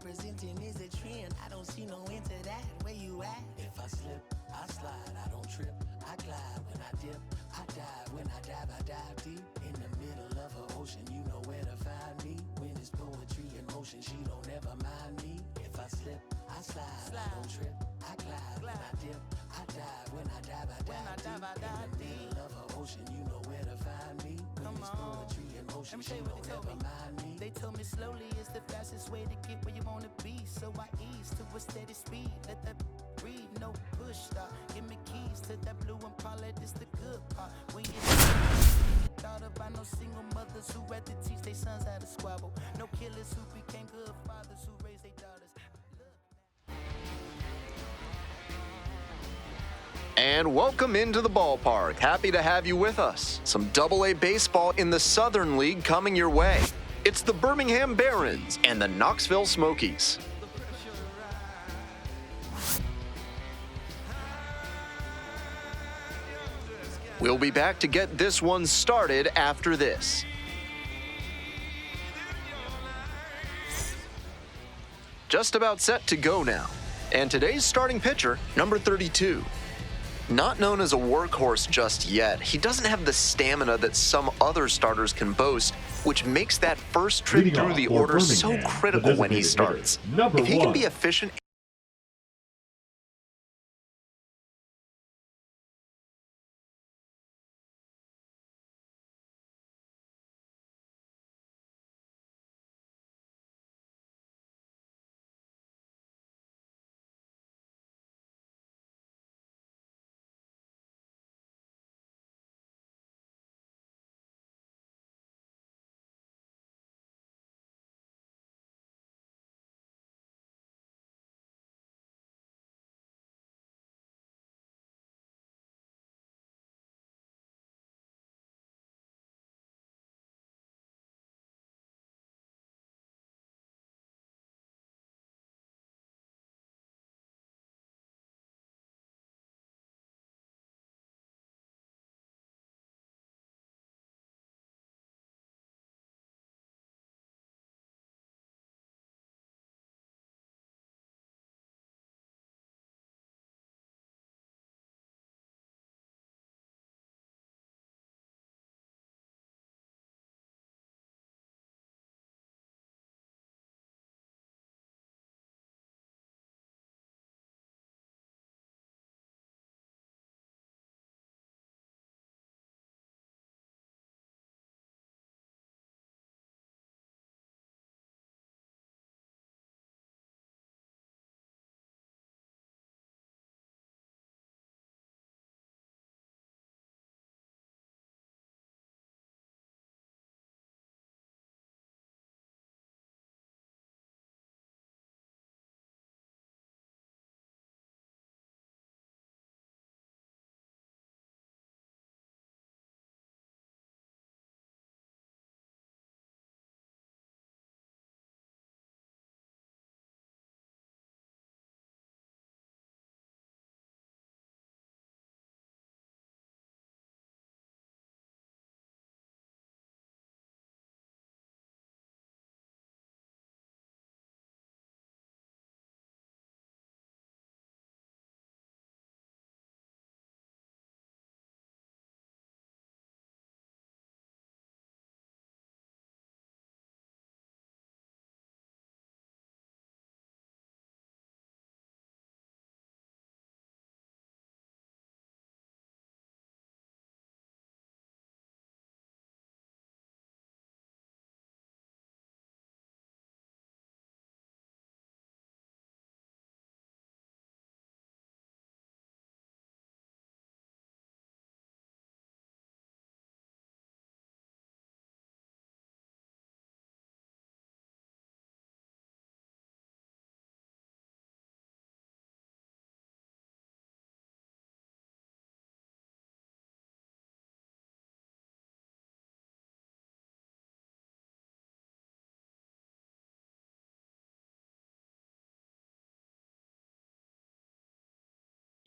presenting is a trend. I don't see no end to that. Where you at? If I slip, I slide. I don't trip. I glide when I dip. I dive when I dive deep. In the middle of an ocean, you know where to find me. When it's poetry in motion, she don't ever mind me. If I slip, I slide. I don't trip. I glide when I dip. I dive when I dive deep. In the middle of an ocean, you know where to find me. When it's poetry in motion, she don't ever mind me. They told me slowly is the fastest way to get where you wanna be. So I ease to a steady speed. Let that breathe, no push stop. Give me keys to that blue Impala, this the good part. When you thought about no single mothers who had to teach their sons how to squabble. No killers who became good fathers who raised their daughters. And welcome into the ballpark. Happy to have you with us. Some Double-A baseball in the Southern League coming your way. It's the Birmingham Barons and the Knoxville Smokies. We'll be back to get this one started after this. Just about set to go now. And today's starting pitcher, number 32. Not known as a workhorse just yet, he doesn't have the stamina that some other starters can boast, which makes that first trip through the order so critical when he starts. If he can be efficient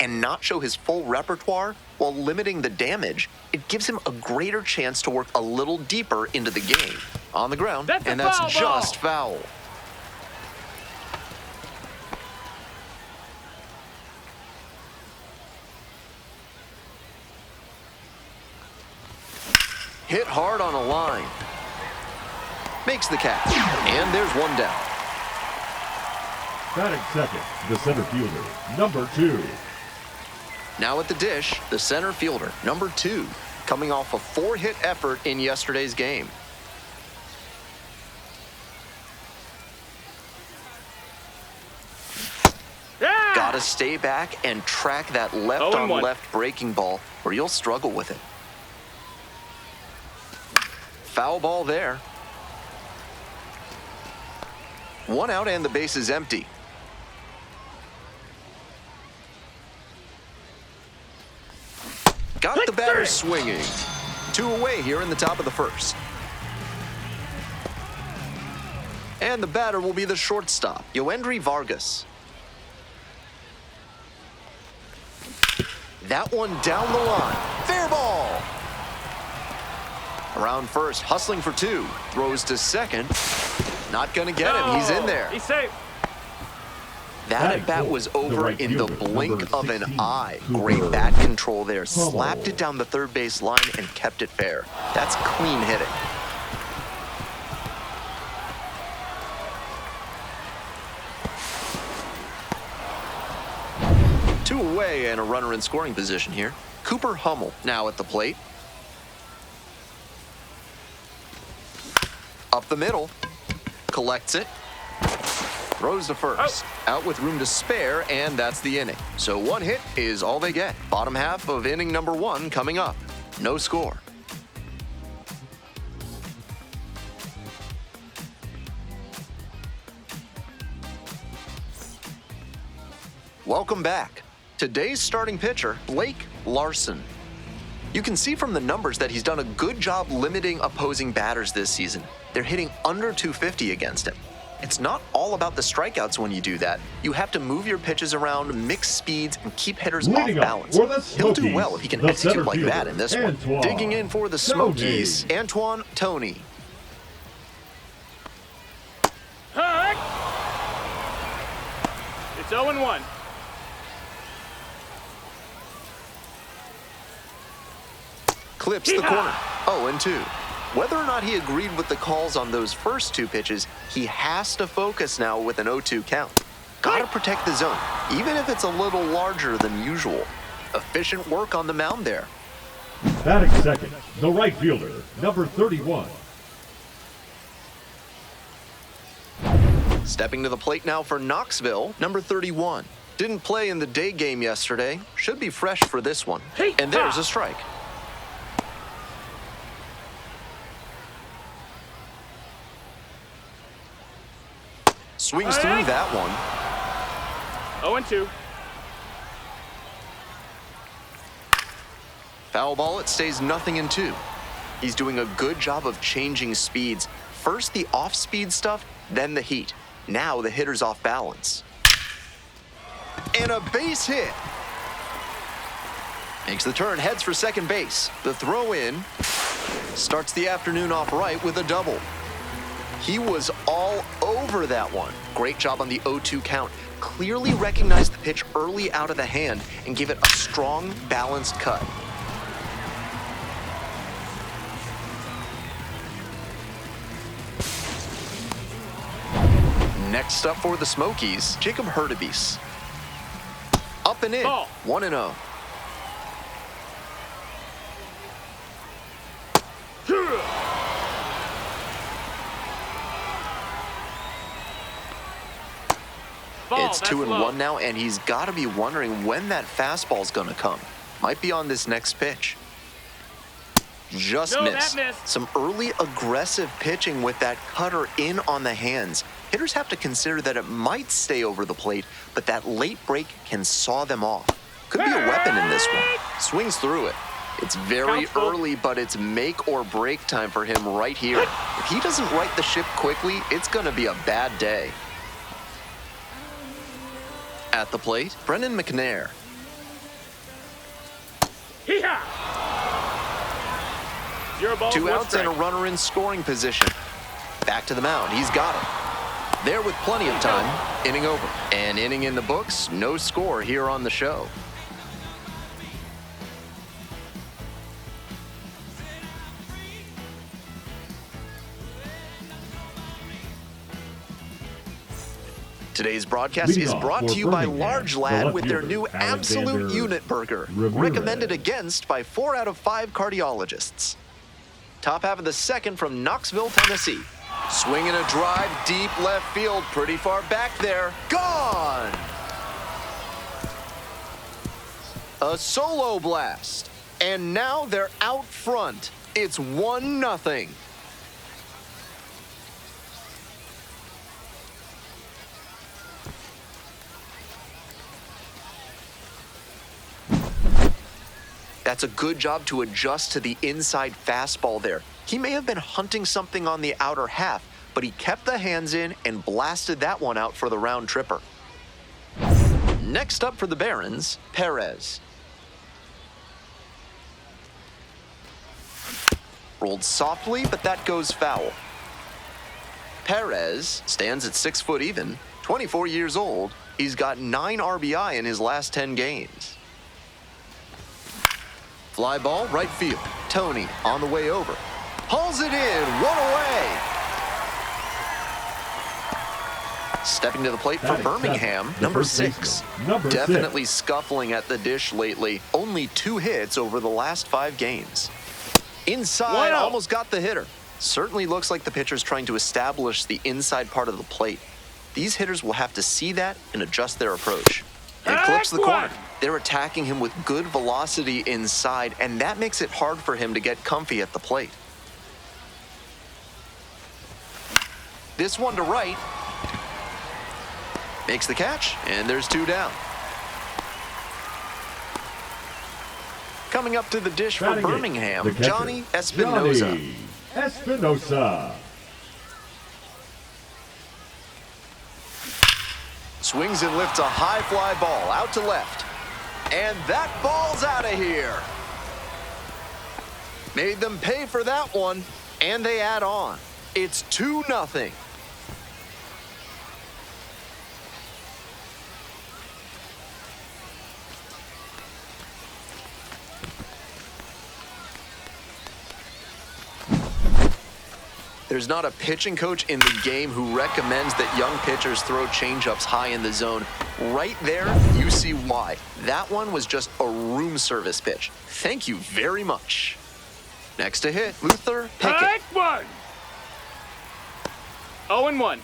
and not show his full repertoire while limiting the damage, it gives him a greater chance to work a little deeper into the game. On the ground, and that's just foul. Hit hard on a line. Makes the catch. And there's one down. Batting second, the center fielder, number 2. Now at the dish, the center fielder, number 2, coming off a 4-hit effort in yesterday's game. Gotta stay back and track that left-on-left breaking ball, or you'll struggle with it. Foul ball there. 1 out and the base is empty. Got the batter swinging. 2 away here in the top of the first. And the batter will be the shortstop, Yoendry Vargas. That one down the line. Fair ball. Around first, hustling for 2. Throws to second. Not going to get him. He's in there. He's safe. That at-bat was over in the blink of an eye. Great bat control there. Slapped it down the third base line and kept it fair. That's clean hitting. Two away and a runner in scoring position here. Cooper Hummel now at the plate. Up the middle. Collects it. Throws to first. Out with room to spare, and that's the inning. So 1 hit is all they get. Bottom half of inning number 1 coming up. No score. Welcome back. Today's starting pitcher, Blake Larson. You can see from the numbers that he's done a good job limiting opposing batters this season. They're hitting under 250 against him. It's not all about the strikeouts when you do that. You have to move your pitches around, mix speeds, and keep hitters off balance. He'll do well if he can execute like that in this one. Digging in for the Smokies, Antoine Tony. It's 0-1. Clips the corner. 0-2. Whether or not he agreed with the calls on those first 2 pitches, he has to focus now with an 0-2 count. Gotta protect the zone, even if it's a little larger than usual. Efficient work on the mound there. Batting second, the right fielder, number 31. Stepping to the plate now for Knoxville, number 31. Didn't play in the day game yesterday. Should be fresh for this one. And there's a strike. Swings through that one. 0-2. Foul ball, it stays 0-2. He's doing a good job of changing speeds. First the off-speed stuff, then the heat. Now the hitter's off balance. And a base hit. Makes the turn, heads for second base. The throw in starts the afternoon off right with a double. He was all over that one. Great job on the 0-2 count. Clearly recognized the pitch early out of the hand and gave it a strong, balanced cut. Next up for the Smokies, Jacob Hurtubise. Up and in, 1-0. It's 2-1 now, and he's got to be wondering when that fastball's going to come. Might be on this next pitch. Just missed. Some early aggressive pitching with that cutter in on the hands. Hitters have to consider that it might stay over the plate, but that late break can saw them off. Could be a weapon in this one. Swings through it. It's very early, but it's make or break time for him right here. If he doesn't right the ship quickly, it's going to be a bad day. At the plate, Brennan McNair. 2 outs and a runner in scoring position. Back to the mound. He's got it. There with plenty of time. Inning over. An inning in the books. No score here on the show. Today's broadcast Leading is off brought for to you by Birmingham, Large the Lad left with their fielder, new Absolute Alexander Unit Burger. Ramirez. Recommended against by 4 out of 5 cardiologists. Top half of the second from Knoxville, Tennessee. Swinging a drive, deep left field, pretty far back there. Gone! A solo blast. And now they're out front. It's 1-0. That's a good job to adjust to the inside fastball there. He may have been hunting something on the outer half, but he kept the hands in and blasted that one out for the round tripper. Next up for the Barons, Perez. Rolled softly, but that goes foul. Perez stands at 6 foot even, 24 years old. He's got 9 RBI in his last 10 games. Fly ball, right field. Tony on the way over. Hauls it in, 1 away. Stepping to the plate for Birmingham, number 6. Definitely scuffling at the dish lately. Only 2 hits over the last 5 games. Inside, almost got the hitter. Certainly looks like the pitcher's trying to establish the inside part of the plate. These hitters will have to see that and adjust their approach. And clips the corner. They're attacking him with good velocity inside, and that makes it hard for him to get comfy at the plate. This one to right. Makes the catch, and there's 2 down. Coming up to the dish for Birmingham, Johnny Espinosa. Swings and lifts a high fly ball out to left. And that ball's out of here. Made them pay for that one, and they add on. It's 2-0. There's not a pitching coach in the game who recommends that young pitchers throw changeups high in the zone. Right there, you see why. That one was just a room service pitch. Thank you very much. Next to hit, Luther Pickett. 1. 0-1.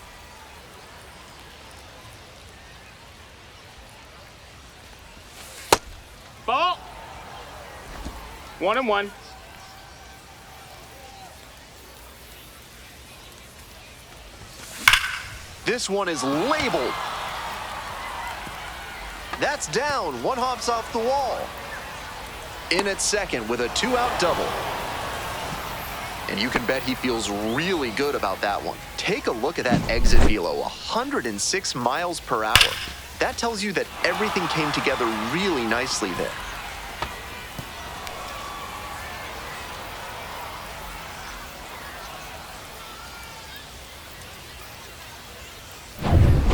Ball. 1-1. This one is labeled. That's down. 1 hops off the wall. In at second with a 2-out double. And you can bet he feels really good about that one. Take a look at that exit velo, 106 miles per hour. That tells you that everything came together really nicely there.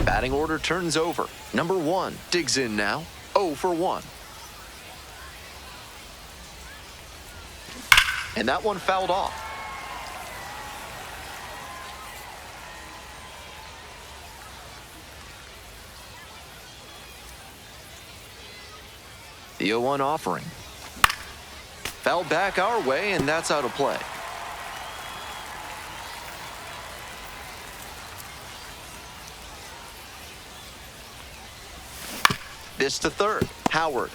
Batting order turns over. Number 1 digs in now. 0 for 1. And that one fouled off. The 0-1 offering. Fouled back our way, and that's out of play. This to third. Howard.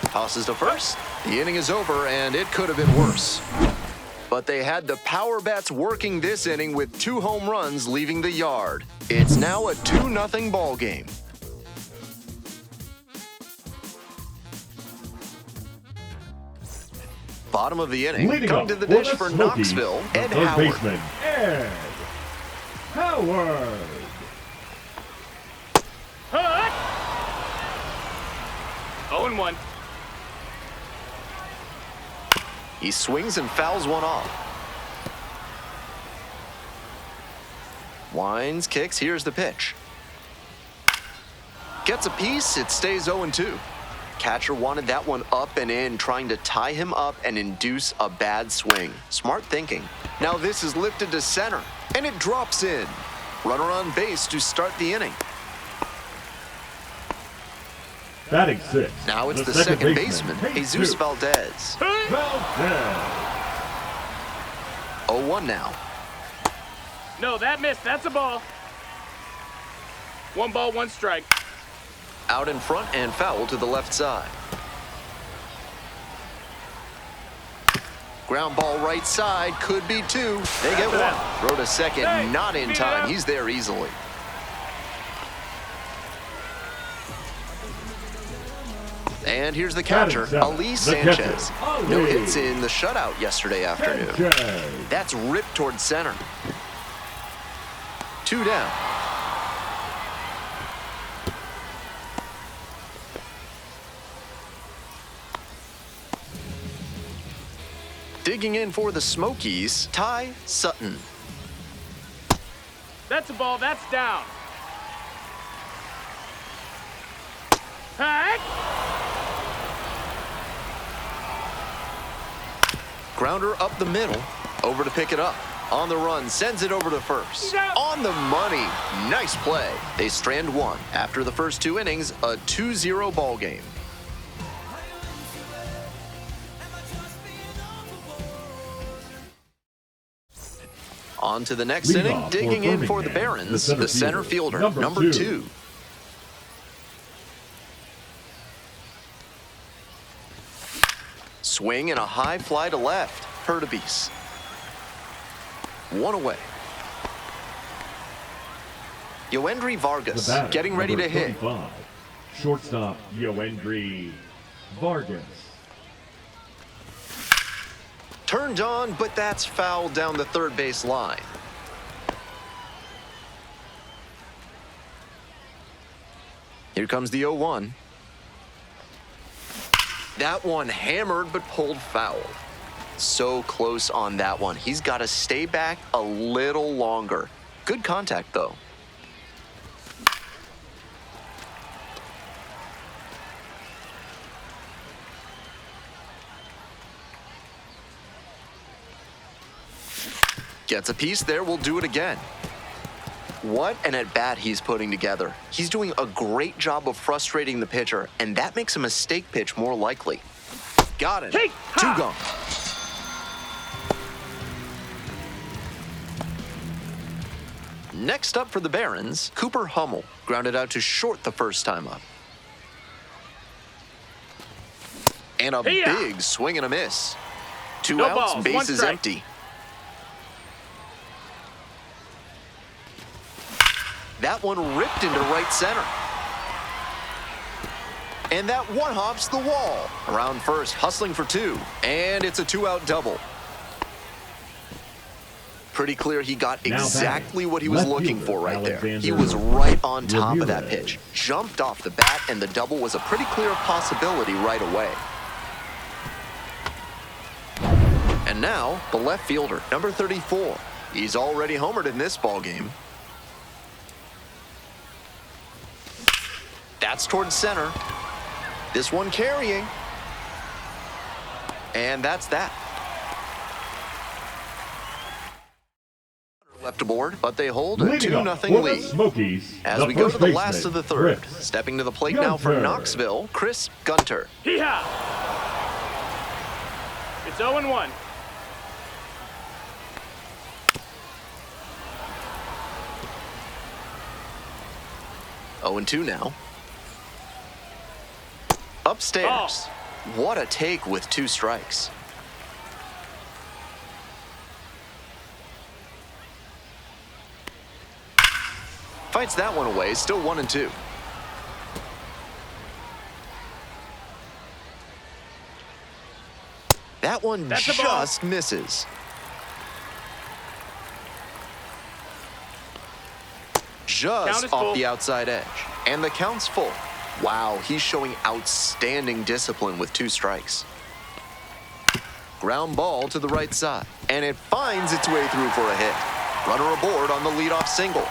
Tosses to first. The inning is over, and it could have been worse. But they had the power bats working this inning with 2 home runs leaving the yard. It's now a 2-0 ball game. Bottom of the inning. Leading Come up to the for dish the for Smokies, Knoxville, the Ed third Howard. baseman, Ed Howard. 0-1. He swings and fouls one off. Winds, kicks, here's the pitch. Gets a piece, it stays 0-2. Catcher wanted that one up and in, trying to tie him up and induce a bad swing. Smart thinking. Now this is lifted to center, and it drops in. Runner on base to start the inning. Batting six. Now it's the second baseman, Jesus Valdez. Valdez. 0-1 now. No, that missed. That's a ball. 1 ball, 1 strike. Out in front and foul to the left side. Ground ball right side, could be 2. They get 1. Throw to second, Hey, not in beat it time. up. He's there easily. And here's the catcher, Ali Sanchez. No hits in the shutout yesterday afternoon. Sanchez. That's ripped towards center. 2 down. Digging in for the Smokies, Ty Sutton. That's a ball. That's down. Heck! Grounder up the middle, over to pick it up. On the run, sends it over to first. Yeah. On the money, nice play. They strand 1. After the first 2 innings, a 2-0 ball game. On to the next Lead inning, off digging in for the Birmingham, Barons, the center fielder, number 2. Swing and a high fly to left. Hurtubise. 1 away. Yoendry Vargas The batter, getting ready to number hit. 25, shortstop Yoendry Vargas. Turned on, but that's foul down the third base line. Here comes the 0-1. That one hammered but pulled foul. So close on that one. He's got to stay back a little longer. Good contact, though. Gets a piece there, we'll do it again. What an at-bat he's putting together. He's doing a great job of frustrating the pitcher, and that makes a mistake pitch more likely. Got it. 2 gone. Next up for the Barons, Cooper Hummel. Grounded out to short the first time up. And a Hey-ya. big swing and a miss. 2 No outs, balls, 1 base is strike. empty. That one ripped into right center. And that one hops the wall. Around first, hustling for 2. And it's a 2-out double. Pretty clear he got Now exactly batting, what he was left looking fielder, for right there. Alexander He was right on top of that Ramirez. pitch. Jumped off the bat, and the double was a pretty clear possibility right away. And now, the left fielder, number 34. He's already homered in this ballgame. That's towards center. This one carrying. And that's that. Left aboard, but they hold a Leading up 2-0 for the lead. Smokies, As the we go to first the baseman, last of the third. Chris Stepping to the plate now for Gunter. Knoxville, Chris Gunter. Hee-haw! It's 0-1. Oh, 0-2 now. Upstairs. What a take with 2 strikes. Fights that one away, still 1-2. That one That's a ball. just misses. Count Just is off full. the outside edge. And the count's full. Wow, he's showing outstanding discipline with 2 strikes. Ground ball to the right side. And it finds its way through for a hit. Runner aboard on the leadoff single.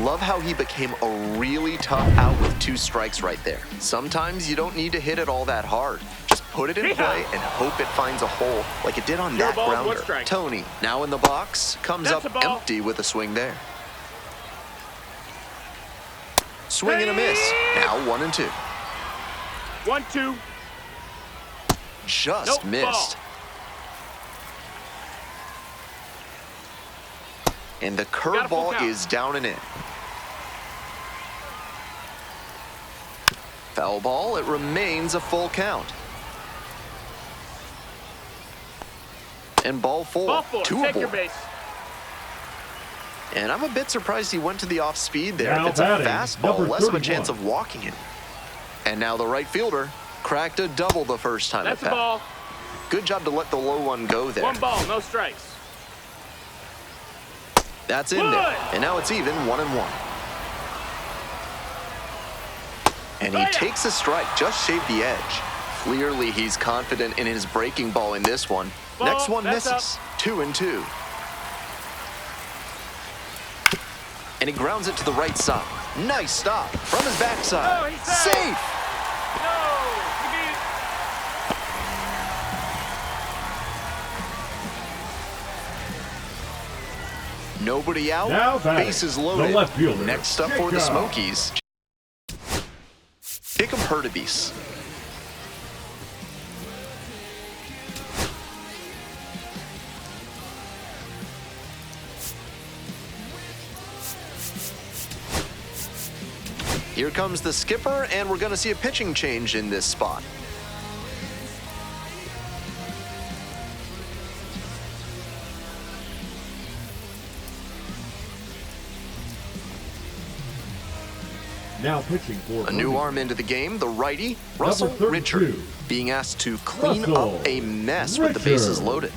Love how he became a really tough out with 2 strikes right there. Sometimes you don't need to hit it all that hard. Just put it in play and hope it finds a hole like it did on that ball, one grounder. strike. Tony, now in the box, comes That's a up ball. empty with a swing there. Swing and a miss. Now 1-2. 1-2. Just Nope, missed. ball. And the Got a full curveball count. is down and in. Foul ball, it remains a full count. And ball four. Ball 4. Two Take your aboard. base. And I'm a bit surprised he went to the off speed there. Now If it's a batting, fastball, number less of a 31. chance of walking it. And now the right fielder cracked a double the first time That's it a passed. ball. Good job to let the low one go there. 1 ball, no strikes. That's in there. Good. And now it's even 1-1. And he Hiya. takes a strike, just shaved the edge. Clearly he's confident in his breaking ball in this one. Ball, Next one that's misses. 2-2. And he grounds it to the right side. Nice stop from his backside. Oh, he's safe. Safe. No! You beat it. Nobody out. Now batting, Bases loaded. the left fielder, Next up for the Jacob. Smokies, Jacob Hurtubise. Here comes the skipper, and we're going to see a pitching change in this spot. Now pitching for A new Bernie. arm into the game, the righty, Russell 32. Richard, being asked to clean Russell up a mess with the bases Richard. loaded.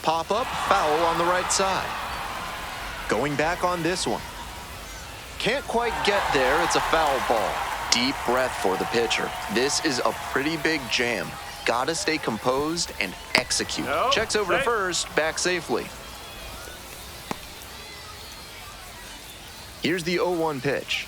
Pop up, foul on the right side. Going back on this one. Can't quite get there, it's a foul ball. Deep breath for the pitcher. This is a pretty big jam. Gotta stay composed and execute. No, Checks over to safe. first, back safely. Here's the 0-1 pitch.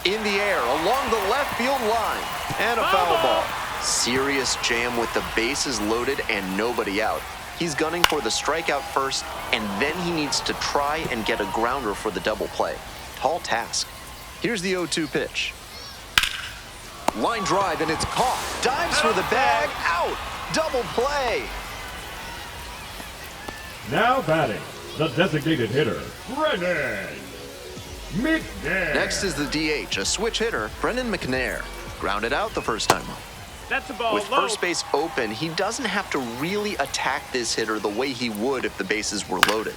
In the air, along the left field line. And a foul ball. Serious jam with the bases loaded and nobody out. He's gunning for the strikeout first, and then he needs to try and get a grounder for the double play. Tall task. Here's the 0-2 pitch. Line drive, and it's caught. Dives for the bag. Out. Double play. Now batting, the designated hitter, Brennan McNair. Next is the DH, a switch hitter, Brendan McNair. Grounded out the first time up. That's a ball. With low. first base open, he doesn't have to really attack this hitter the way he would if the bases were loaded.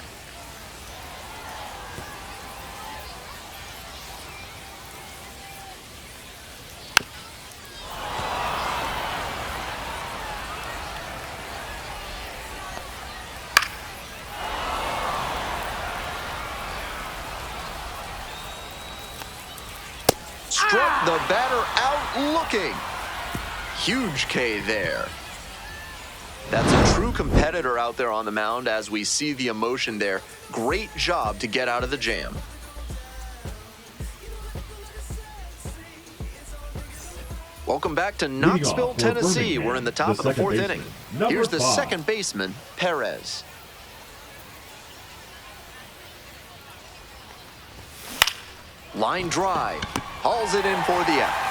Struck the batter out looking. Huge K there. That's a true competitor out there on the mound as we see the emotion there. Great job to get out of the jam. Welcome back to Leading off Knoxville, for Tennessee. Birmingham, We're in the top of the second fourth baseman, inning. number Here's the 5. second baseman, Perez. Line drive. Hauls it in for the out.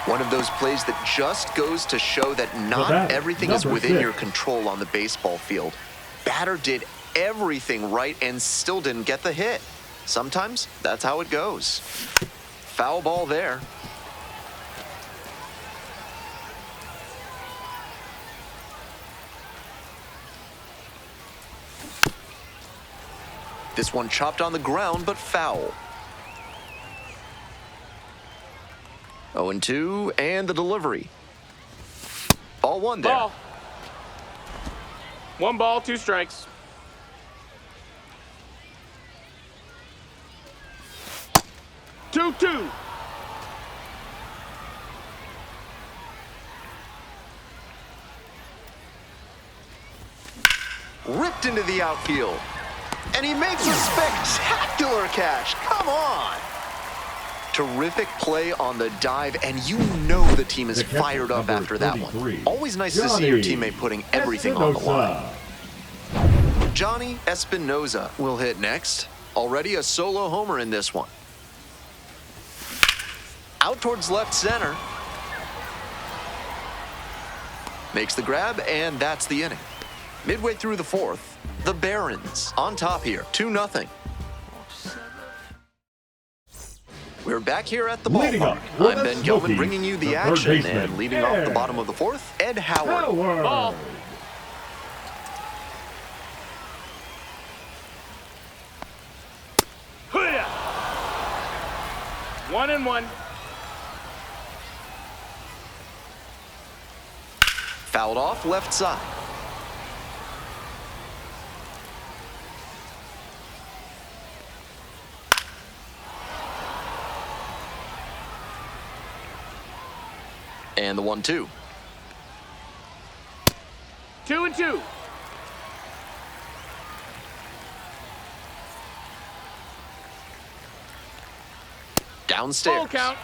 One of those plays that just goes to show that not batter, everything is number within 6. your control on the baseball field. Batter did everything right and still didn't get the hit. Sometimes that's how it goes. Foul ball there. This one chopped on the ground, but foul. 0-2, and the delivery. Ball one there. Ball. 1 ball, 2 strikes. Two. ripped into the outfield. And he makes a spectacular catch. Come on. Terrific play on the dive, and you know the team is fired up after that one. Always nice to see your teammate putting everything on the line. Johnny Espinoza will hit next. Already a solo homer in this one. Out towards left center. Makes the grab, and that's the inning. Midway through the fourth, the Barons on top here, 2-0. We're back here at the ballpark. I'm Ben Gelman bringing you the action, and leading off the bottom of the fourth, Ed Howard. Ball. Hoo-yah! 1-1. Fouled off left side. And the 1-2. 2-2. Downstairs. Full count.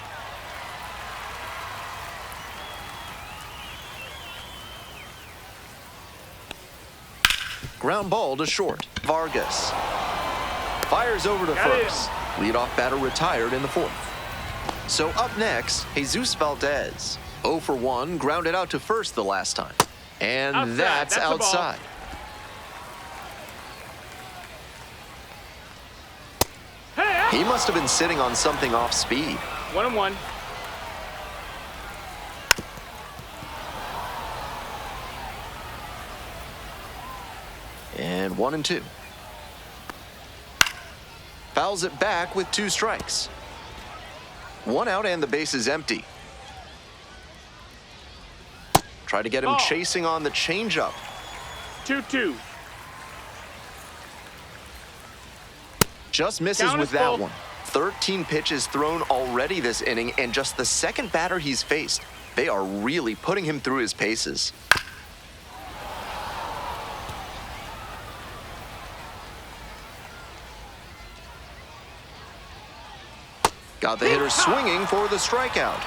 Ground ball to short. Vargas fires over to first. Leadoff batter retired in the fourth. So up next, Jesus Valdez. 0 for 1, grounded out to first the last time. And that's outside. Hey! He must have been sitting on something off speed. 1-1. And 1-2. Fouls it back with 2 strikes. 1 out and the base is empty. Try to get him chasing on the changeup. 2-2. Just misses with that one. 13 pitches thrown already this inning, and just the second batter he's faced. They are really putting him through his paces. Got the hitter swinging for the strikeout.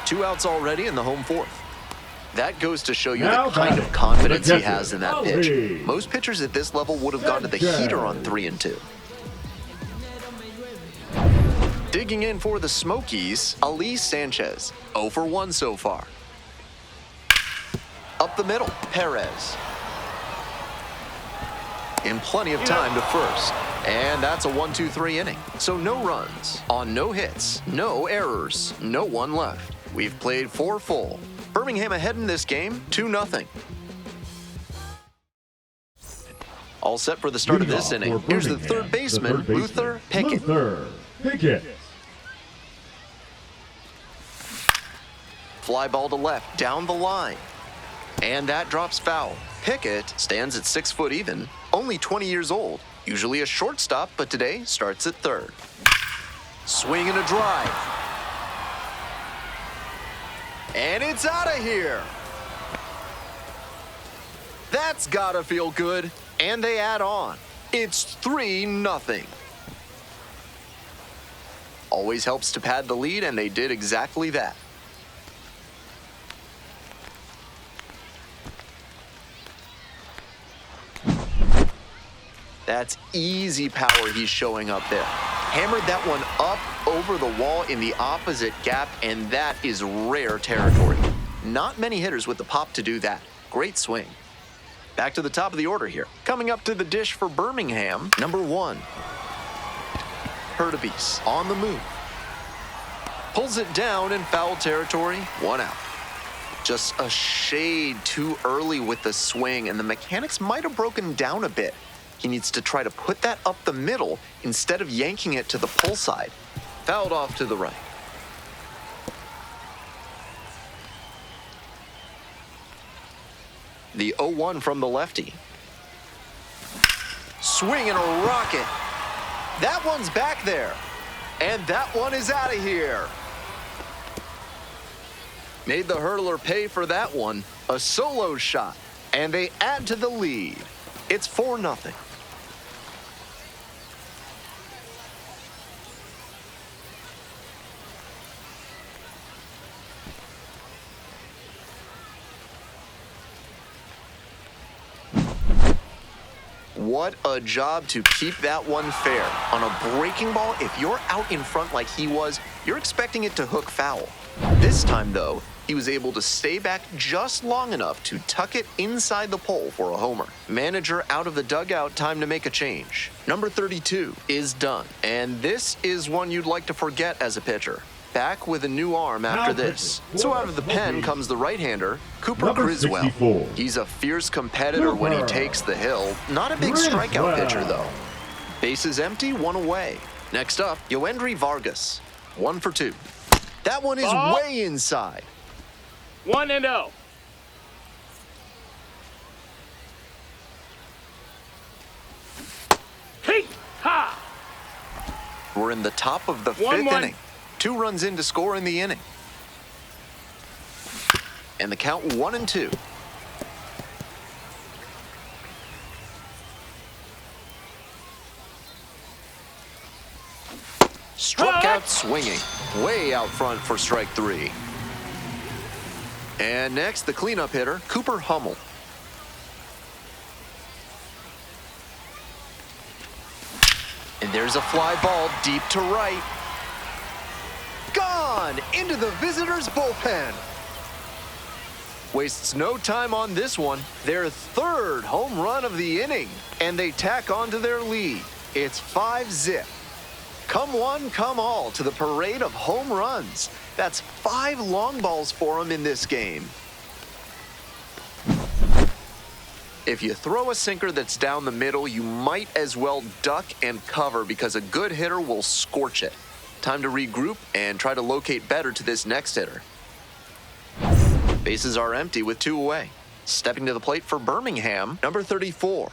2 outs already in the home fourth. That goes to show you the kind of confidence he has in that pitch. Most pitchers at this level would have gone to the heater on 3-2. Digging in for the Smokies, Ali Sanchez. 0 for 1 so far. Up the middle, Perez. In plenty of time to first. And that's a 1-2-3 inning. So no runs on no hits, no errors, no one left. We've played 4 full. Birmingham ahead in this game, 2-0. All set for the start of this inning. Here's the third baseman, Luther Pickett. Fly ball to left, down the line. And that drops foul. Pickett stands at 6 foot even, only 20 years old. Usually a shortstop, but today starts at third. Swing and a drive. And it's out of here. That's gotta feel good. And they add on. It's 3-0. Always helps to pad the lead, and they did exactly that. That's easy power he's showing up there. Hammered that one up over the wall in the opposite gap, and that is rare territory. Not many hitters with the pop to do that. Great swing. Back to the top of the order here. Coming up to the dish for Birmingham, number 1. Hurtubise on the move. Pulls it down in foul territory, 1 out. Just a shade too early with the swing, and the mechanics might have broken down a bit. He needs to try to put that up the middle instead of yanking it to the pull side. Fouled off to the right. The 0-1 from the lefty. Swing and a rocket. That one's back there. And that one is out of here. Made the hurdler pay for that one. A solo shot. And they add to the lead. It's 4-0. What a job to keep that one fair. On a breaking ball, if you're out in front like he was, you're expecting it to hook foul. This time, though, he was able to stay back just long enough to tuck it inside the pole for a homer. Manager out of the dugout, time to make a change. Number 32 is done, and this is one you'd like to forget as a pitcher. Back with a new arm after this. So out of the pen comes the right-hander, Cooper Number Griswold. 64. He's a fierce competitor when he takes the hill. Not a big strikeout pitcher, though. Bases empty, one away. Next up, Yoendry Vargas. 1 for 2. That one is Ball. way inside. 1-0. Hey! Ha! We're in the top of the 1-1. fifth inning. 2 runs in to score in the inning. And the count 1-2. Struck out swinging. Way out front for strike 3. And next, the cleanup hitter, Cooper Hummel. And there's a fly ball deep to right. Gone into the visitors' bullpen. Wastes no time on this one. Their 3rd home run of the inning, and they tack on to their lead. It's 5-zip. Come one, come all to the parade of home runs. That's 5 long balls for them in this game. If you throw a sinker that's down the middle, you might as well duck and cover because a good hitter will scorch it. Time to regroup and try to locate better to this next hitter. Bases are empty with 2 away. Stepping to the plate for Birmingham, number 34.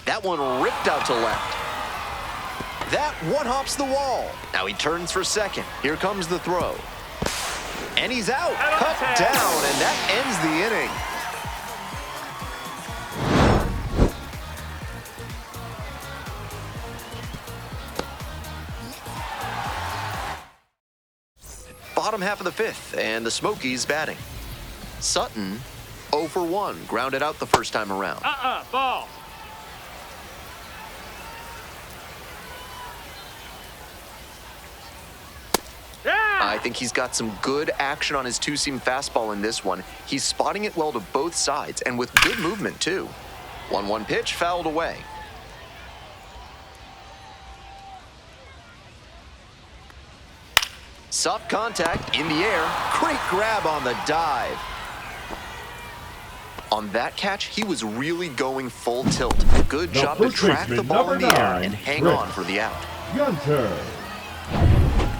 That one ripped out to left. That one hops the wall. Now he turns for second. Here comes the throw. And he's out. Cut down, and that ends the inning. Bottom half of the 5th, and the Smokies batting. Sutton, 0 for 1, grounded out the first time around. Ball. I think he's got some good action on his two-seam fastball in this one. He's spotting it well to both sides, and with good movement, too. 1-1 pitch, fouled away. Soft contact in the air. Great grab on the dive. On that catch, he was really going full tilt. Good job to track the ball in the air and hang on for the out. Gunter.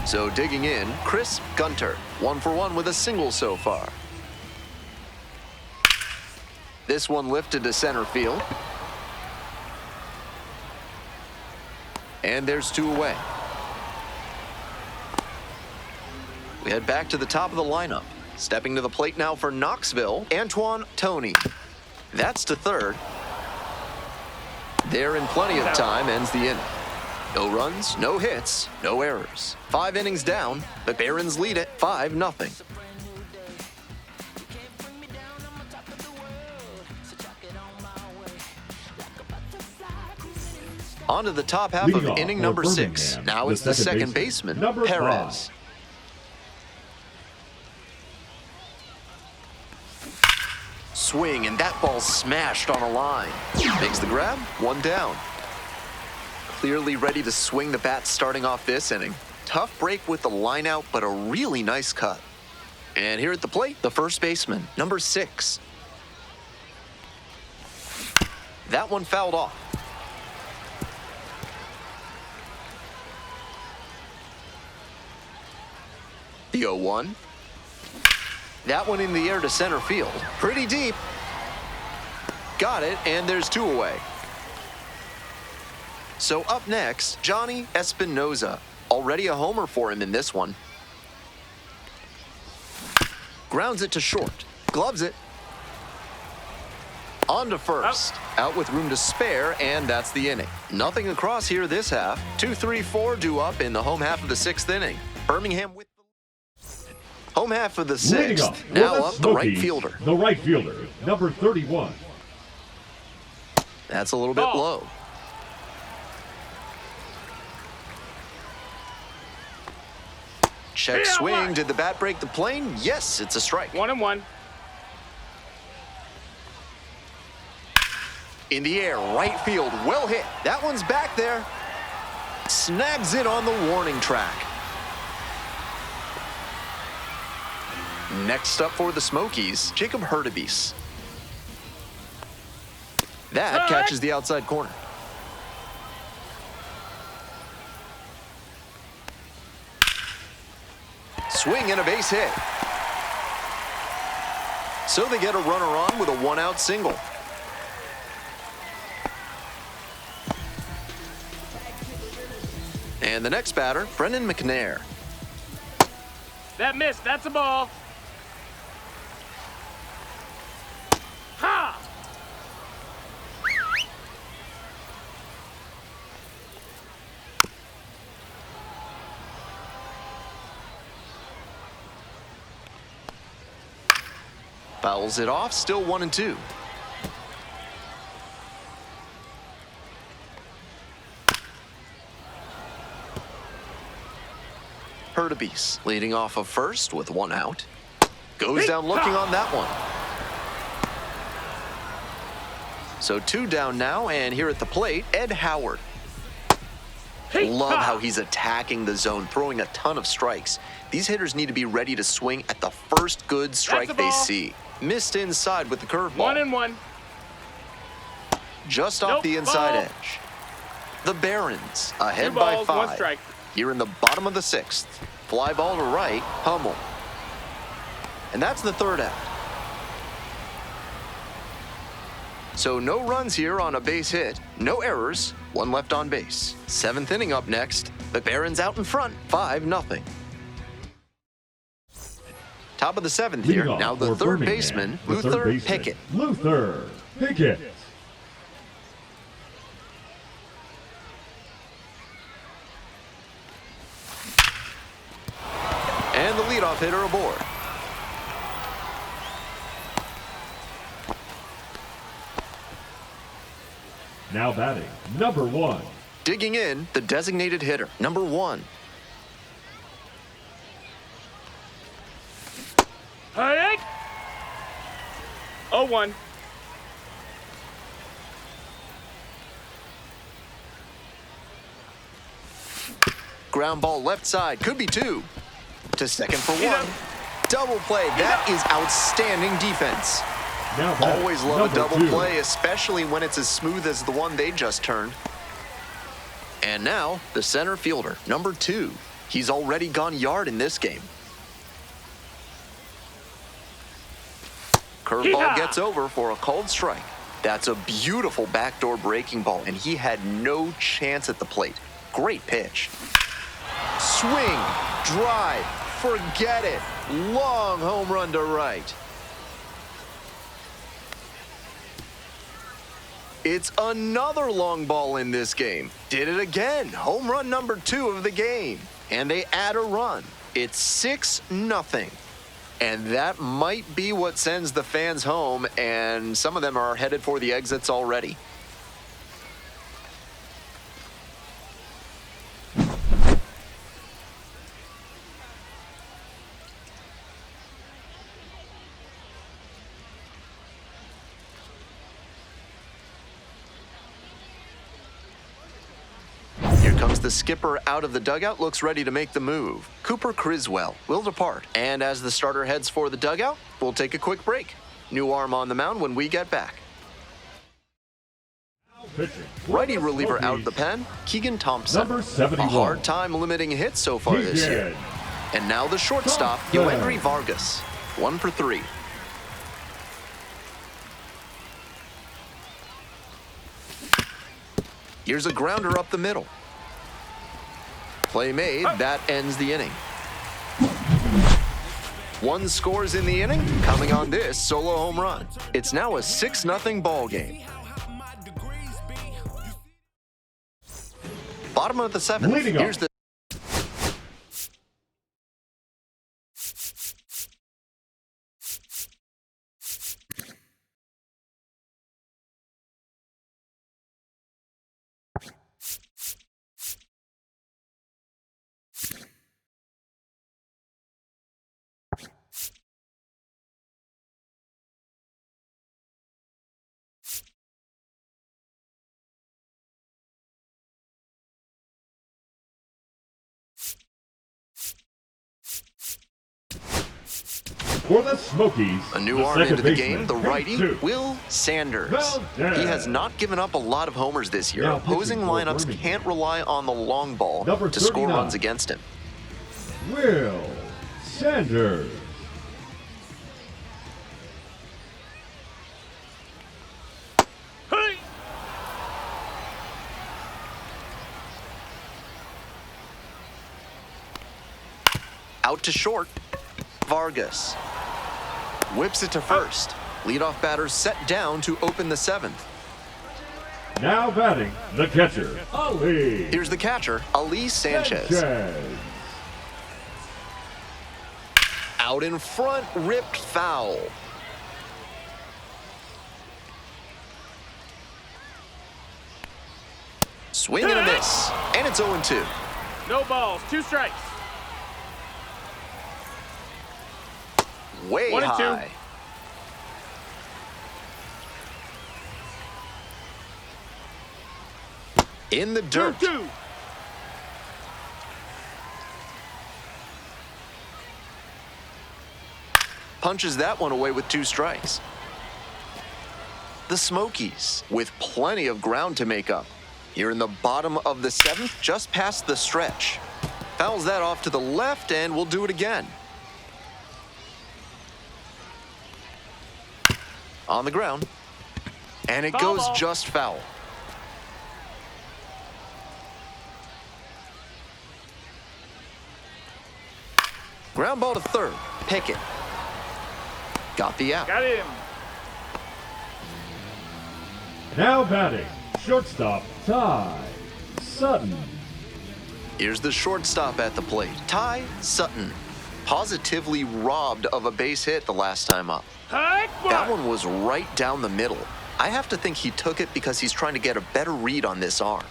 So digging in, Chris Gunter. 1 for 1 with a single so far. This one lifted to center field. And there's 2 away. We head back to the top of the lineup. Stepping to the plate now for Knoxville, Antoine Tony. That's to third. There in plenty of time, ends the inning. No runs, no hits, no errors. 5 innings down, the Barons lead it 5-0. On to the top half Leading of off inning for number 6. Birmingham, Now it's the second baseman, number Perez. 5. Swing, and that ball smashed on a line. Makes the grab, 1 down. Clearly ready to swing the bat starting off this inning. Tough break with the line out, but a really nice cut. And here at the plate, the first baseman, number 6. That one fouled off. The 0-1. That one in the air to center field. Pretty deep. Got it, and there's 2 away. So up next, Johnny Espinoza. Already a homer for him in this one. Grounds it to short. Gloves it. On to first. Out with room to spare, and that's the inning. Nothing across here this half. 2-3-4 due up in the home half of the 6th inning. Birmingham with the home half of the 6th. Now up the right fielder. The right fielder, number 31. That's a little bit low. Check swing. Did the bat break the plane? Yes, it's a strike. 1-1. In the air, right field, well hit. That one's back there. Snags it on the warning track. Next up for the Smokies, Jacob Hurtubise. That catches the outside corner. Swing and a base hit. So they get a runner on with a one-out single. And the next batter, Brendan McNair. That missed. That's a ball. Ha! Fouls it off, still 1-2. Hurtubise leading off of first with one out. Goes down looking on that one. So 2 down now, and here at the plate, Ed Howard. Love how he's attacking the zone, throwing a ton of strikes. These hitters need to be ready to swing at the first good strike they see. Missed inside with the curveball. 1-1. Just off the inside edge. The Barons ahead by 5. 1 strike. Here in the bottom of the 6th. Fly ball to right, Hummel. And that's the 3rd out. So no runs here on a base hit, no errors, 1 left on base. 7th inning up next. The Barons out in front, 5-0. Top of the 7th here. Now the 3rd baseman, Luther Pickett. Luther Pickett. And the leadoff hitter aboard. Now batting, number 1. Digging in, the designated hitter, number 1. Hey! 0-1. Ground ball left side, could be 2. To second for 1. Double play, that is outstanding defense. Always love a double play, especially when it's as smooth as the one they just turned. And now, the center fielder, number 2. He's already gone yard in this game. Curveball gets over for a called strike. That's a beautiful backdoor breaking ball, and he had no chance at the plate. Great pitch. Swing, drive, forget it. Long home run to right. It's another long ball in this game. Did it again. Home run number 2 of the game. And they add a run. It's 6-0. And that might be what sends the fans home, and some of them are headed for the exits already. Comes the skipper out of the dugout, looks ready to make the move. Cooper Criswell will depart. And as the starter heads for the dugout, we'll take a quick break. New arm on the mound when we get back. Righty reliever out of the pen, Keegan Thompson. Number 71. A hard time limiting hits so far this year. And now the shortstop, Yoendry Vargas. 1 for 3. Here's a grounder up the middle. Play made, that ends the inning. One scores in the inning, coming on this solo home run. It's now a 6-0 ball game. Bottom of the 7th. Leading Here's off. the For the Smokies, a new the arm second into the baseman, game, the hit righty, two. Will Sanders. Valdez. He has not given up a lot of homers this year. Now Opposing pitching for lineups Birmingham. can't rely on the long ball Number to score 39. runs against him. Will Sanders. Hey! Out to short, Vargas. Whips it to first. Leadoff batter set down to open the 7th. Now batting, the catcher, Ali Here's the catcher, Ali Sanchez. Sanchez. Out in front, ripped foul. Swing and a miss, and it's 0-2. No balls, 2 strikes. Way 1-2. high. In the dirt. 2-2. Punches that one away with 2 strikes. The Smokies with plenty of ground to make up. Here in the bottom of the 7th, just past the stretch. Fouls that off to the left, and we'll do it again. On the ground. And it Foul goes ball. just foul. Ground ball to third. Pickett. Got the out. Got him. Now batting, shortstop, Ty Sutton. Here's the shortstop at the plate. Ty Sutton. Positively robbed of a base hit the last time up. Hey, That one was right down the middle. I have to think he took it because he's trying to get a better read on this arm.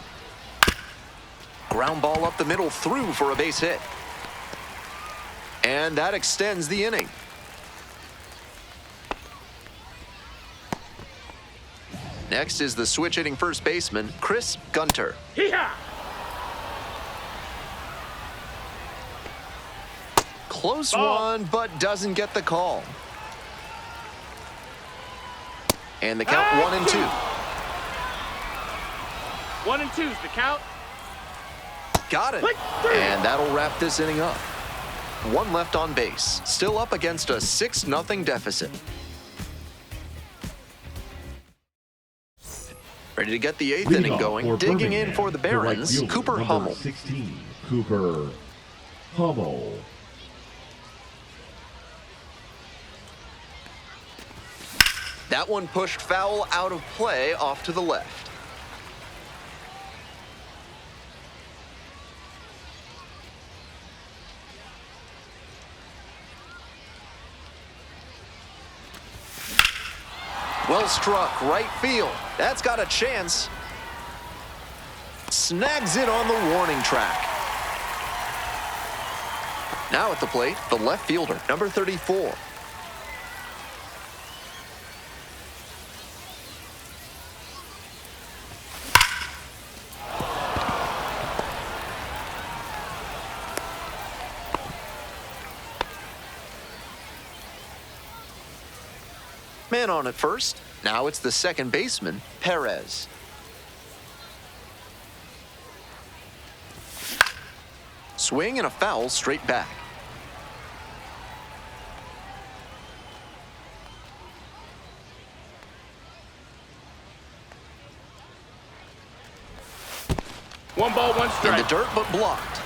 Ground ball up the middle, through for a base hit. And that extends the inning. Next is the switch-hitting first baseman, Chris Gunter. Hee-haw! Close Ball. one, but doesn't get the call. And the count Ah, 1-2. 1 and 2's the count. Got it. And that'll wrap this inning up. 1 left on base. Still up against a 6-0 deficit. Ready to get the 8th Leading inning off going. for Digging in Birmingham, for the right Barons, fielder, Cooper number Hummel. 16, Cooper Hummel. That one pushed foul out of play off to the left. Well struck, right field. That's got a chance. Snags it on the warning track. Now at the plate, the left fielder, number 34. Man on at first. Now it's the second baseman, Perez. Swing and a foul straight back. One ball, one In strike. the dirt, but blocked.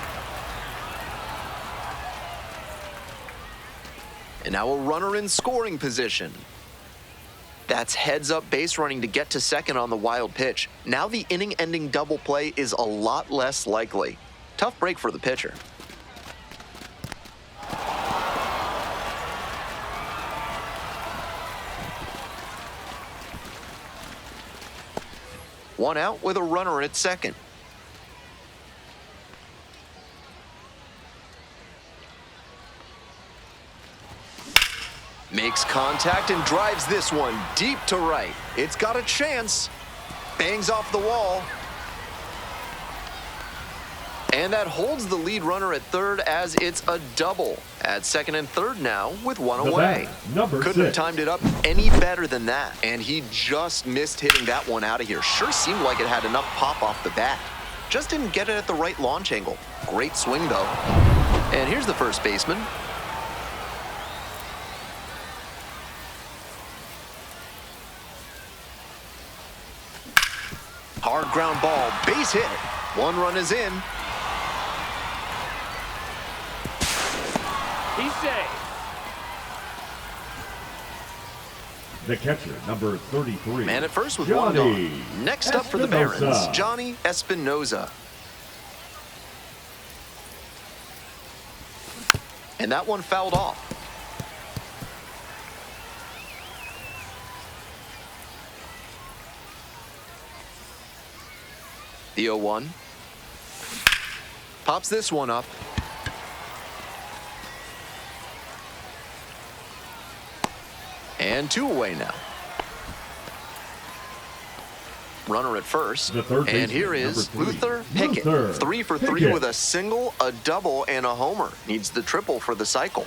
And now a runner in scoring position. That's heads-up base running to get to second on the wild pitch. Now the inning-ending double play is a lot less likely. Tough break for the pitcher. One out with a runner at second. Makes contact and drives this one deep to right. It's got a chance. Bangs off the wall. And that holds the lead runner at third as it's a double. At second and third now with one away. Couldn't have timed it up any better than that. And he just missed hitting that one out of here. Sure seemed like it had enough pop off the bat. Just didn't get it at the right launch angle. Great swing though. And here's the first baseman. Hard ground ball, base hit. One run is in. He's safe. The catcher, number 33. Man at first with Johnny one gone. Next up for the Barons, Espinosa. Johnny Espinosa. And that one fouled off. The 0-1. Pops this one up. And two away now. Runner at first. And here is Luther Pickett. 3 for 3 with a single, a double, and a homer. Needs the triple for the cycle.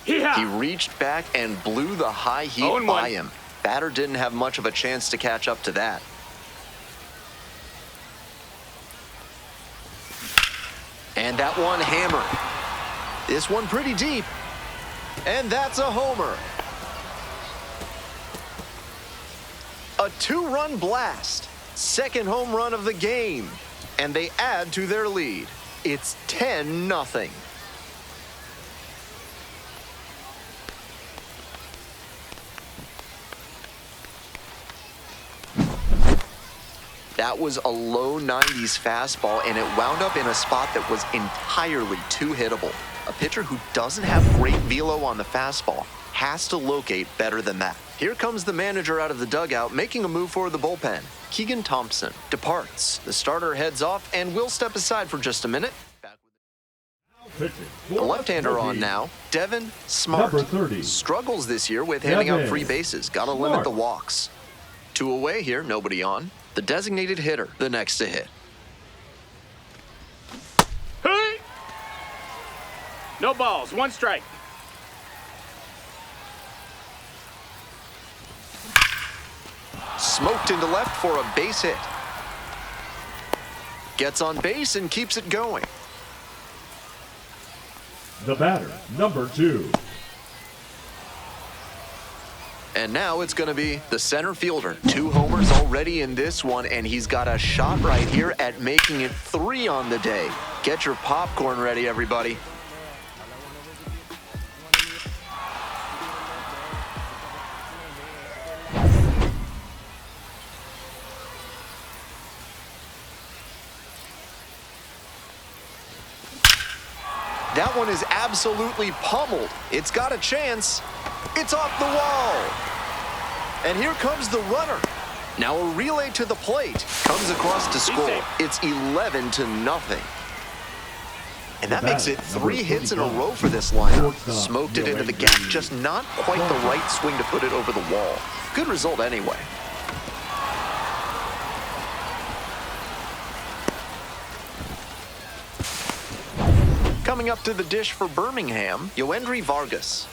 He reached back and blew the high heat by him. Batter didn't have much of a chance to catch up to that. And that one hammered. This one pretty deep. And that's a homer. A 2-run blast. Second home run of the game. And they add to their lead. It's 10-0. That was a low 90s fastball, and it wound up in a spot that was entirely too hittable. A pitcher who doesn't have great velo on the fastball has to locate better than that. Here comes the manager out of the dugout, making a move for the bullpen. Keegan Thompson departs. The starter heads off, and will step aside for just a minute. The left-hander on now, Devin Smart. Struggles this year with handing out free bases. Got to limit the walks. Two away here, nobody on. The designated hitter, the next to hit. Hey! No balls, one strike. Smoked into left for a base hit. Gets on base and keeps it going. The batter, number 2. And now it's going to be the center fielder. 2 homers already in this one, and he's got a shot right here at making it 3 on the day. Get your popcorn ready, everybody. That one is absolutely pummeled. It's got a chance. It's off the wall. And here comes the runner. Now a relay to the plate. Comes across to score. It's 11-0. And that makes it 3 hits in a row for this lineup. Smoked it into the gap. Just not quite the right swing to put it over the wall. Good result anyway. Coming up to the dish for Birmingham, Yoendry Vargas.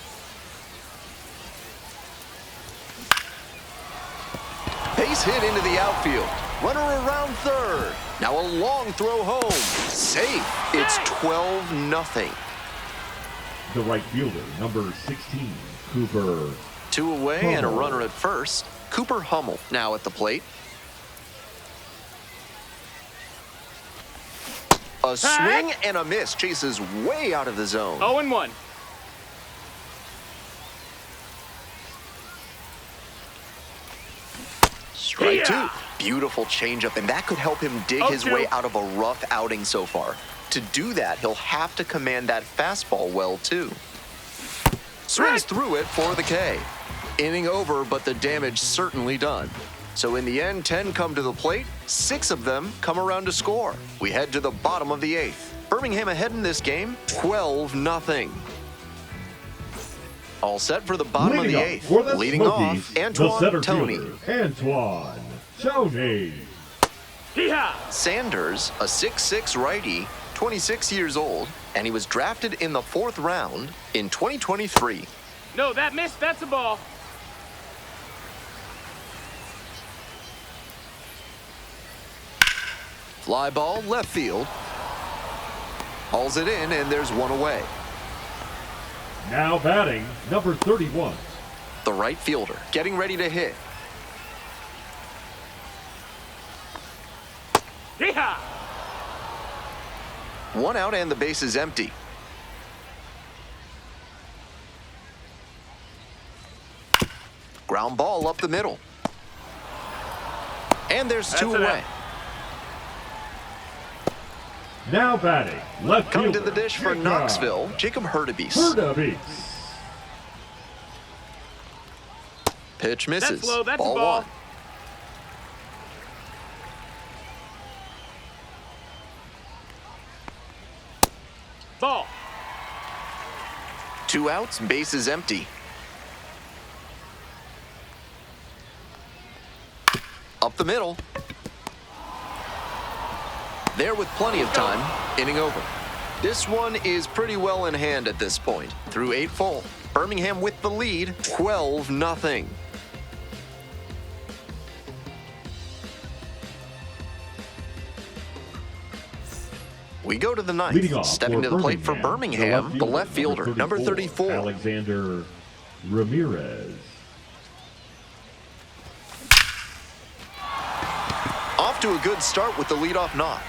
Base hit into the outfield. Runner around third. Now a long throw home. Safe. It's 12-0. The right fielder, number 16, Cooper. 2 away and a runner at first. Cooper Hummel now at the plate. A swing and a miss. Chases way out of the zone. 0-1. Strike two. Yeah. Beautiful changeup, and that could help him dig his 0-2. way out of a rough outing so far. To do that, he'll have to command that fastball well, too. Swings through it for the K. Inning over, but the damage certainly done. So in the end, 10 come to the plate, 6 of them come around to score. We head to the bottom of the 8th. Birmingham ahead in this game, 12-0. All set for the bottom of the 8th. Leading off, Antoine Tony. Antoine Tony. Sanders, a 6'6" righty, 26 years old, and he was drafted in the 4th round in 2023. No, that missed. That's a ball. Fly ball, left field. Hauls it in, and there's one away. Now batting, number 31. The right fielder, getting ready to hit. Yeehaw! One out and the base is empty. Ground ball up the middle. And there's two away. Now batting, left Coming fielder. to the dish for Jacob Knoxville, Jacob Hurtubise. Hurtubise. Pitch misses. That's low. That's Ball a ball. 1. Ball. 2 outs, base is empty. Up the middle. There with plenty of time, inning over. This one is pretty well in hand at this point. Through 8 full, Birmingham with the lead, 12-0. We go to the 9th. Stepping to the plate for Birmingham, the left fielder, number 34. Alexander Ramirez. Off to a good start with the leadoff knock.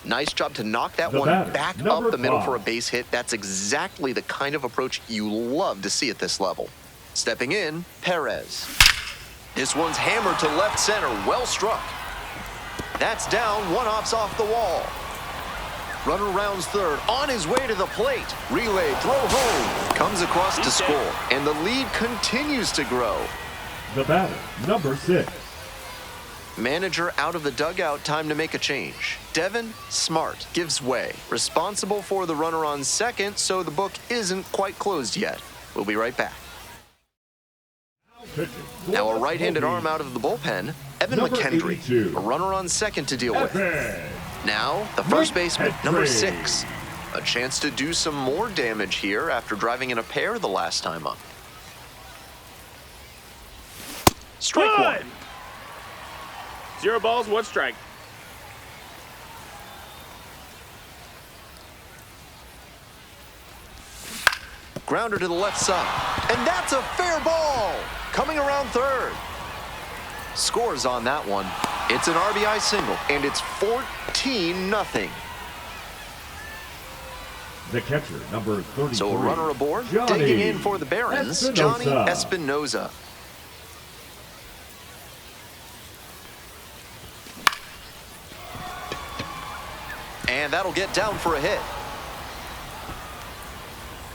Nice job to knock that one back up the middle for a base hit. That's exactly the kind of approach you love to see at this level. Stepping in, Perez. This one's hammered to left center, well struck. That's down, one hops off the wall. Runner rounds third, on his way to the plate. Relay, throw home. Comes across to score, and the lead continues to grow. The batter, number 6. Manager out of the dugout, time to make a change. Devin Smart gives way. Responsible for the runner on second, so the book isn't quite closed yet. We'll be right back. Now a right-handed arm out of the bullpen, Evan Number McKendry. 82. A runner on second to deal with. Evan. Now the first baseman, number McKendry. 6. A chance to do some more damage here after driving in a pair the last time up. Strike 1. 0 balls, 1 strike. Grounder to the left side. And that's a fair ball. Coming around third. Scores on that one. It's an RBI single, and it's 14-0. The catcher, number 33. So a runner aboard, Johnny digging in for the Barons, Espinosa. Johnny Espinosa. And that'll get down for a hit.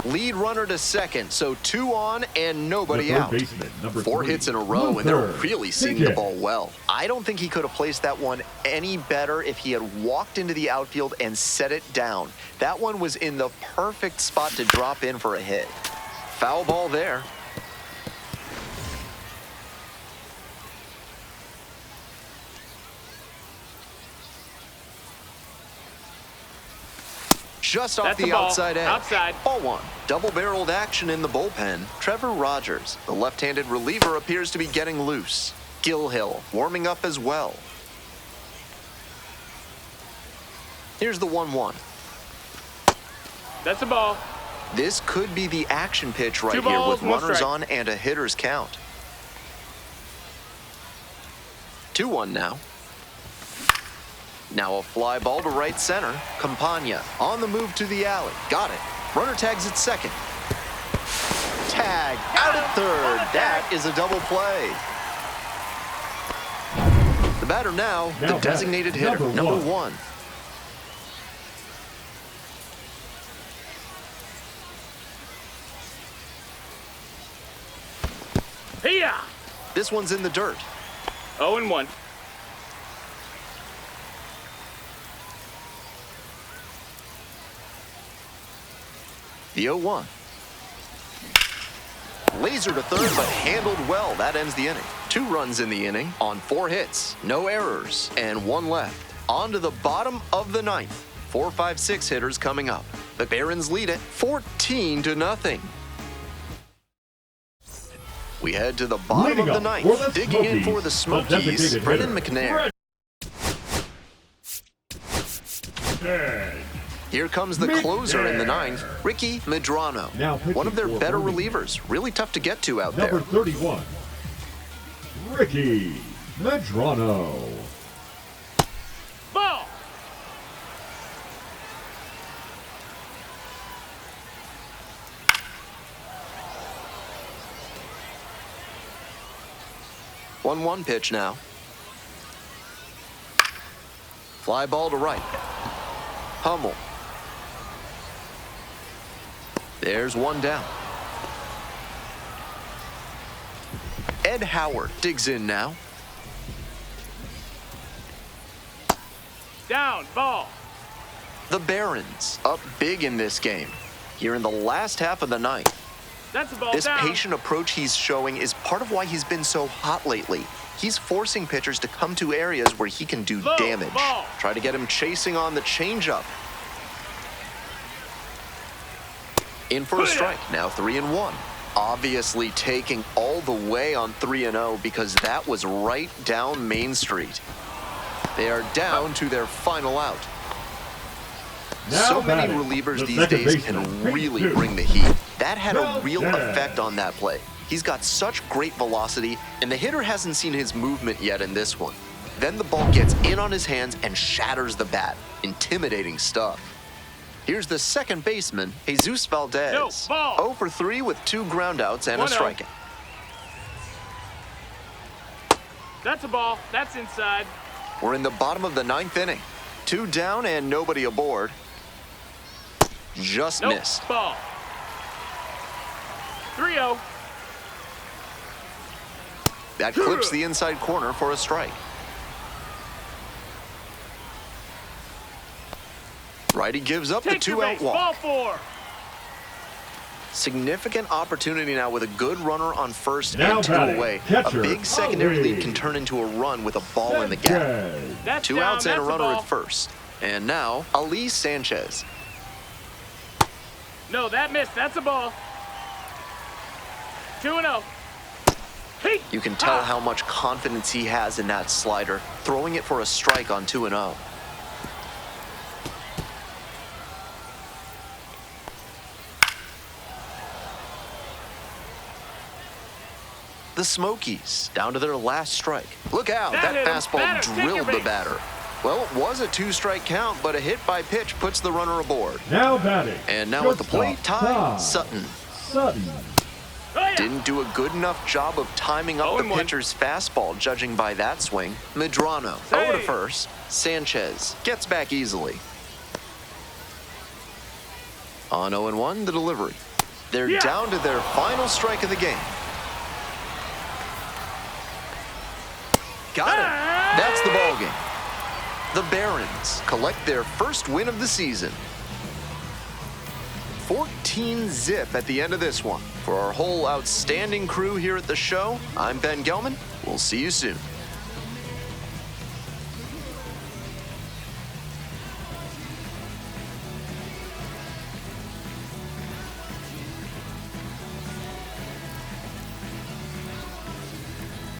Lead runner to second, so 2 on and nobody The third out. baseman, number 4 3. hits in a row, and they're Luther really seeing the Pickett. ball well. I don't think he could have placed that one any better if he had walked into the outfield and set it down. That one was in the perfect spot to drop in for a hit. Foul ball there. Just off That's the a ball. outside edge. Outside. Ball 1. Double-barreled action in the bullpen. Trevor Rogers, the left-handed reliever, appears to be getting loose. Gilhill warming up as well. Here's the 1-1. That's a ball. This could be the action pitch right 2 here balls, with 1 runners strike. on and a hitter's count. 2-1 now. Now a fly ball to right center. Campagna on the move to the alley. Got it. Runner tags at second. Tag out at third. That is a double play. The batter now the designated hitter, number one. Hiya! This one's in the dirt. 0-1. The 0-1. Laser to third, but handled well. That ends the inning. 2 runs in the inning on 4 hits, no errors, and 1 left. On to the bottom of the 9th. 4, 5, 6 hitters coming up. The Barons lead it 14-0. We head to the bottom of the 9th. Digging in for the Smokies, Brendan McNair. Here comes the closer in the 9th, Ricky Medrano. One of their better relievers. Really tough to get to out there. Number 31, Ricky Medrano. Ball! One pitch now. Fly ball to right. Hummel. There's one down. Ed Howard digs in now. Down, ball. The Barons up big in this game. Here in the last half of the 9th. That's a ball This down. patient approach he's showing is part of why he's been so hot lately. He's forcing pitchers to come to areas where he can do Low damage. ball. Try to get him chasing on the changeup. In for a strike, now 3-1. Obviously taking all the way on 3-0 because that was right down Main Street. They are down to their final out. So many relievers these days can really bring the heat. That had a real effect on that play. He's got such great velocity, and the hitter hasn't seen his movement yet in this one. Then the ball gets in on his hands and shatters the bat. Intimidating stuff. Here's the second baseman, Jesus Valdez. No, ball. 0 for 3 with 2 groundouts and a 1-0. strikeout. That's a ball. That's inside. We're in the bottom of the 9th inning. 2 down and nobody aboard. Just Nope. missed. Ball. 3-0. That clips the inside corner for a strike. Righty gives up the Take your 2-out base. Ball walk. 4. Significant opportunity now with a good runner on first Now and 2 batting, away. catcher, A big secondary Ali. lead can turn into a run with a ball in the gap. Sanchez. That's 2 down. outs and a That's runner ball. at first. And now, Ali Sanchez. No, that missed. That's a ball. 2-0. Hey. You can tell how much confidence he has in that slider, throwing it for a strike on 2-0. The Smokies down to their last strike. Look out, That that hit him. fastball Batter, take your drilled the base. batter. Well, it was a 2-strike count, but a hit by pitch puts the runner aboard. Now batting. And now at the plate, Ty Ty Sutton. Sutton. Oh, yeah. Didn't do a good enough job of timing up the 0-1. pitcher's fastball, judging by that swing. Medrano over to Hey. first. Sanchez gets back easily. On 0-1, the delivery. They're Yeah. down to their final strike of the game. Got it. That's the ball game. The Barons collect their first win of the season. 14-0 at the end of this one. For our whole outstanding crew here at the show, I'm Ben Gelman. We'll see you soon.